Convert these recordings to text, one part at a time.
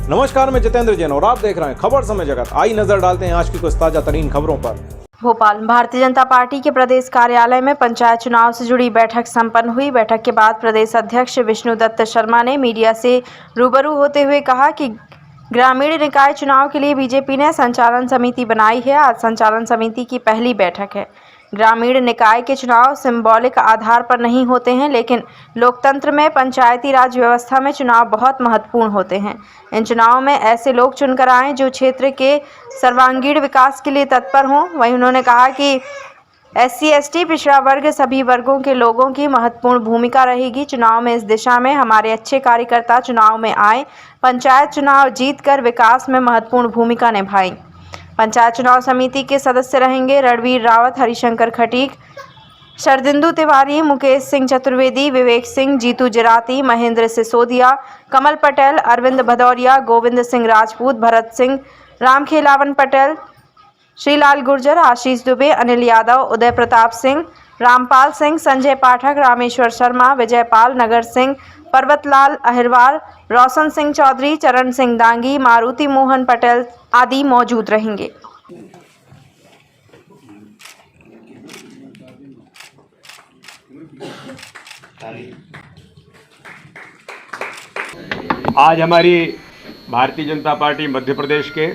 नमस्कार, मैं जितेंद्र जैन और आप देख रहे हैं खबर समय जगत। आई नजर डालते हैं आज की कुछ ताजा तरीन खबरों पर। भोपाल भारतीय जनता पार्टी के प्रदेश कार्यालय में पंचायत चुनाव से जुड़ी बैठक संपन्न हुई। बैठक के बाद प्रदेश अध्यक्ष विष्णुदत्त शर्मा ने मीडिया से रूबरू होते हुए कहा कि ग्रामीण निकाय चुनाव के लिए बीजेपी ने संचालन समिति बनाई है। आज संचालन समिति की पहली बैठक है। ग्रामीण निकाय के चुनाव सिंबॉलिक आधार पर नहीं होते हैं, लेकिन लोकतंत्र में पंचायती राज व्यवस्था में चुनाव बहुत महत्वपूर्ण होते हैं। इन चुनावों में ऐसे लोग चुनकर आएं जो क्षेत्र के सर्वांगीण विकास के लिए तत्पर हों। वहीं उन्होंने कहा कि SC, ST, पिछड़ा वर्ग सभी वर्गों के लोगों की महत्वपूर्ण भूमिका रहेगी चुनाव में। इस दिशा में हमारे अच्छे कार्यकर्ता चुनाव में आए, पंचायत चुनाव जीतकर विकास में महत्वपूर्ण भूमिका निभाएं। पंचायत चुनाव समिति के सदस्य रहेंगे रणवीर रावत, हरिशंकर खटीक, शरदिंदु तिवारी, मुकेश सिंह चतुर्वेदी, विवेक सिंह, जीतू जिराती, महेंद्र सिसोदिया, कमल पटेल, अरविंद भदौरिया, गोविंद सिंह राजपूत, भरत सिंह, रामखेलावन पटेल, श्रीलाल गुर्जर, आशीष दुबे, अनिल यादव, उदय प्रताप सिंह, रामपाल सिंह, संजय पाठक, रामेश्वर शर्मा, विजयपाल, नगर सिंह, पर्वतलाल अहिरवार, रोशन सिंह चौधरी, चरण सिंह दांगी, मारुति मोहन पटेल आदि मौजूद रहेंगे। आज हमारी भारतीय जनता पार्टी मध्य प्रदेश के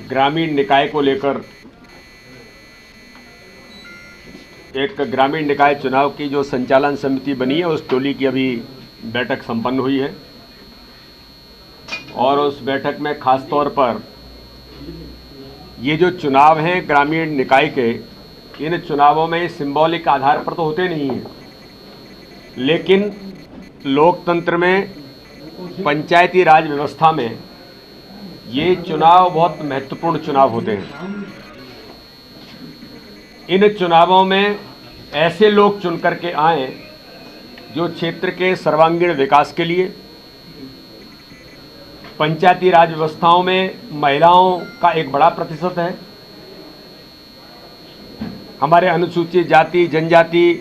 ग्रामीण निकाय को लेकर एक ग्रामीण निकाय चुनाव की जो संचालन समिति बनी है उस टोली की अभी बैठक संपन्न हुई है और उस बैठक में खास तौर पर ये जो चुनाव हैं ग्रामीण निकाय के, इन चुनावों में सिंबॉलिक आधार पर तो होते नहीं हैं, लेकिन लोकतंत्र में पंचायती राज व्यवस्था में ये चुनाव बहुत महत्वपूर्ण चुनाव होते हैं। इन चुनावों में ऐसे लोग चुन करके आए जो क्षेत्र के सर्वांगीण विकास के लिए, पंचायती राज व्यवस्थाओं में महिलाओं का एक बड़ा प्रतिशत है, हमारे अनुसूचित जाति जनजाति,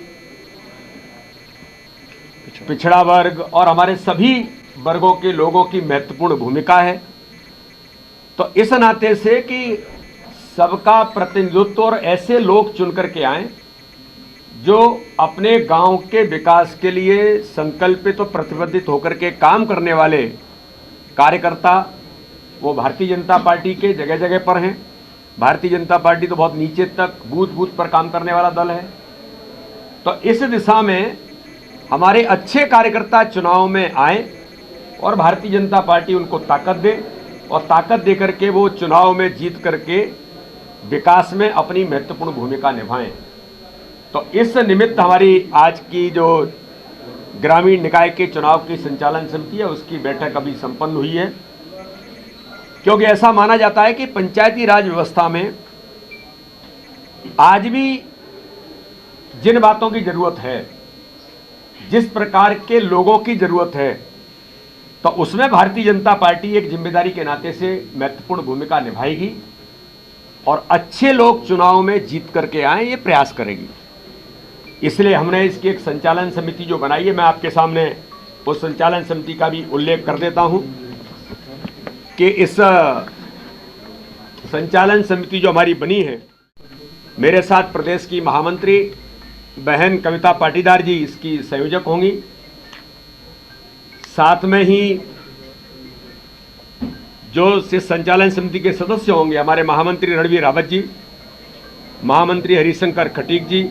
पिछड़ा वर्ग और हमारे सभी वर्गों के लोगों की महत्वपूर्ण भूमिका है। तो इस नाते से कि सबका प्रतिनिधित्व और ऐसे लोग चुन करके आए जो अपने गांव के विकास के लिए संकल्पित और प्रतिबद्ध होकर के काम करने वाले कार्यकर्ता, वो भारतीय जनता पार्टी के जगह जगह पर हैं। भारतीय जनता पार्टी तो बहुत नीचे तक बूथ बूथ पर काम करने वाला दल है। तो इस दिशा में हमारे अच्छे कार्यकर्ता चुनाव में आए और भारतीय जनता पार्टी उनको ताकत दे और ताकत दे करके वो चुनाव में जीत करके विकास में अपनी महत्वपूर्ण भूमिका निभाएं। तो इस निमित्त हमारी आज की जो ग्रामीण निकाय के चुनाव की संचालन समिति है उसकी बैठक अभी संपन्न हुई है, क्योंकि ऐसा माना जाता है कि पंचायती राज व्यवस्था में आज भी जिन बातों की जरूरत है, जिस प्रकार के लोगों की जरूरत है, तो उसमें भारतीय जनता पार्टी एक जिम्मेदारी के नाते से महत्वपूर्ण भूमिका निभाएगी और अच्छे लोग चुनाव में जीत करके आए ये प्रयास करेगी। इसलिए हमने इसकी एक संचालन समिति जो बनाई है, मैं आपके सामने उस संचालन समिति का भी उल्लेख कर देता हूं कि इस संचालन समिति जो हमारी बनी है, मेरे साथ प्रदेश की महामंत्री बहन कविता पाटीदार जी इसकी संयोजक होंगी। साथ में ही जो इस संचालन समिति के सदस्य होंगे, हमारे महामंत्री रणवीर रावत जी, महामंत्री हरिशंकर खटीक जी,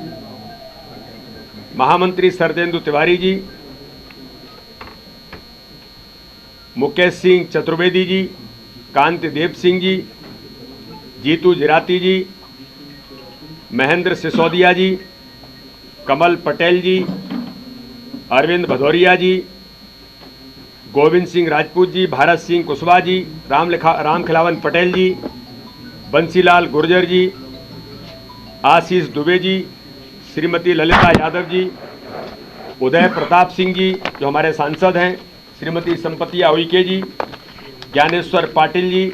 महामंत्री शरदिंदु तिवारी जी, मुकेश सिंह चतुर्वेदी जी, कांति देव सिंह जी, जीतू जिराती जी, महेंद्र सिसोदिया जी, कमल पटेल जी, अरविंद भदौरिया जी, गोविंद सिंह राजपूत जी, भारत सिंह कुशवाहा जी, रामखेलावन पटेल जी, बंसीलाल गुर्जर जी, आशीष दुबे जी, श्रीमती ललिता यादव जी, उदय प्रताप सिंह जी जो हमारे सांसद हैं, श्रीमती संपतिया उइके जी, ज्ञानेश्वर पाटिल जी,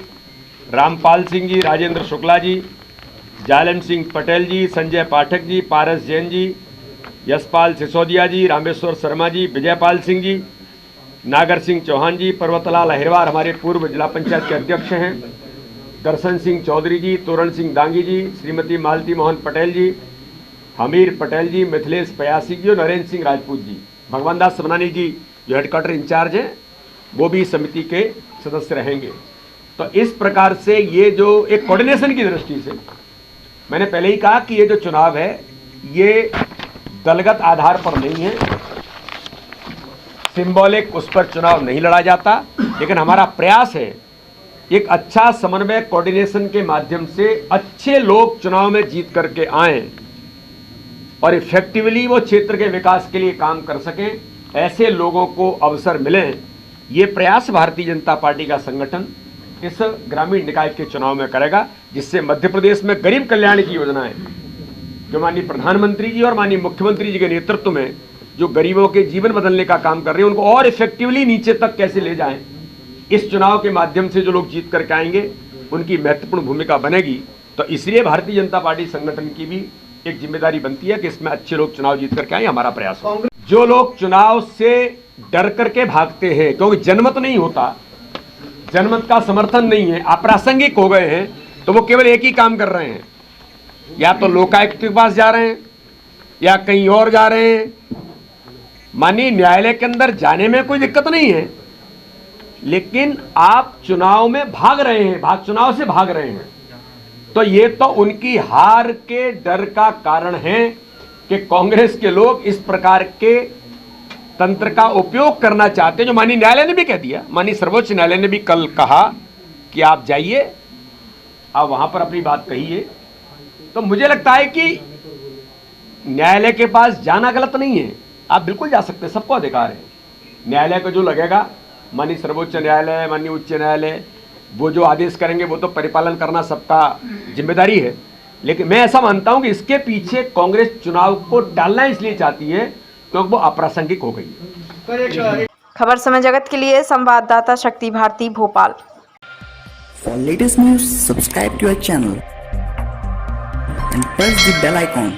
रामपाल सिंह जी, राजेंद्र शुक्ला जी, जालन सिंह पटेल जी, संजय पाठक जी, पारस जैन जी, यशपाल सिसोदिया जी, रामेश्वर शर्मा जी, विजयपाल सिंह जी, नागर सिंह चौहान जी, पर्वतलाल अहिरवार हमारे पूर्व जिला पंचायत के अध्यक्ष हैं, दर्शन सिंह चौधरी जी, तोरण सिंह दांगी जी, श्रीमती मालती मोहन पटेल जी, हमीर पटेल जी, मिथिलेश पयासी जी और नरेंद्र सिंह राजपूत जी। भगवान दास सबनानी जी जो हेडक्वार्टर इंचार्ज हैं वो भी समिति के सदस्य रहेंगे। तो इस प्रकार से ये जो एक कोऑर्डिनेशन की दृष्टि से मैंने पहले ही कहा कि ये जो चुनाव है ये दलगत आधार पर नहीं है, सिंबॉलिक उस पर चुनाव नहीं लड़ा जाता, लेकिन हमारा प्रयास है एक अच्छा समन्वय कोऑर्डिनेशन के माध्यम से अच्छे लोग चुनाव में जीत करके आएं और इफेक्टिवली वो क्षेत्र के विकास के लिए काम कर सकें, ऐसे लोगों को अवसर मिलें। ये प्रयास भारतीय जनता पार्टी का संगठन इस ग्रामीण निकाय के चुनाव में करेगा, जिससे मध्य प्रदेश में गरीब कल्याण की योजनाएं जो माननीय प्रधानमंत्री जी और माननीय मुख्यमंत्री जी के नेतृत्व में जो गरीबों के जीवन बदलने का काम कर रहे हैं उनको और इफेक्टिवली नीचे तक कैसे ले जाएं, इस चुनाव के माध्यम से जो लोग जीत करके आएंगे उनकी महत्वपूर्ण भूमिका बनेगी। तो इसलिए भारतीय जनता पार्टी संगठन की भी एक जिम्मेदारी बनती है कि इसमें अच्छे लोग चुनाव जीत करके आए, हमारा प्रयास हो। जो लोग चुनाव से डर करके भागते हैं क्योंकि जनमत नहीं होता, जनमत का समर्थन नहीं है, अप्रासंगिक हो गए हैं, तो वो केवल एक ही काम कर रहे हैं, या तो लोकायुक्त के पास जा रहे हैं या कहीं और जा रहे हैं। माननीय न्यायालय के अंदर जाने में कोई दिक्कत नहीं है, लेकिन आप चुनाव में भाग रहे हैं, चुनाव से भाग रहे हैं, तो ये तो उनकी हार के डर का कारण है कि कांग्रेस के लोग इस प्रकार के तंत्र का उपयोग करना चाहते हैं, जो माननीय न्यायालय ने भी कह दिया। माननीय सर्वोच्च न्यायालय ने भी कल कहा कि आप जाइए, आप वहां पर अपनी बात कहिए। तो मुझे लगता है कि न्यायालय के पास जाना गलत नहीं है, आप बिल्कुल जा सकते हैं, सबको अधिकार है। न्यायालय को जो लगेगा, माननीय सर्वोच्च न्यायालय, माननीय उच्च न्यायालय, वो जो आदेश करेंगे वो तो परिपालन करना सबका जिम्मेदारी है। लेकिन मैं ऐसा मानता हूं कि इसके पीछे कांग्रेस चुनाव को टालना इसलिए चाहती है क्योंकि वो अप्रासंगिक हो गई है। खबर समय जगत के लिए संवाददाता शक्ति Bharti, Bhopal. For latest news, subscribe to our channel and press the bell icon.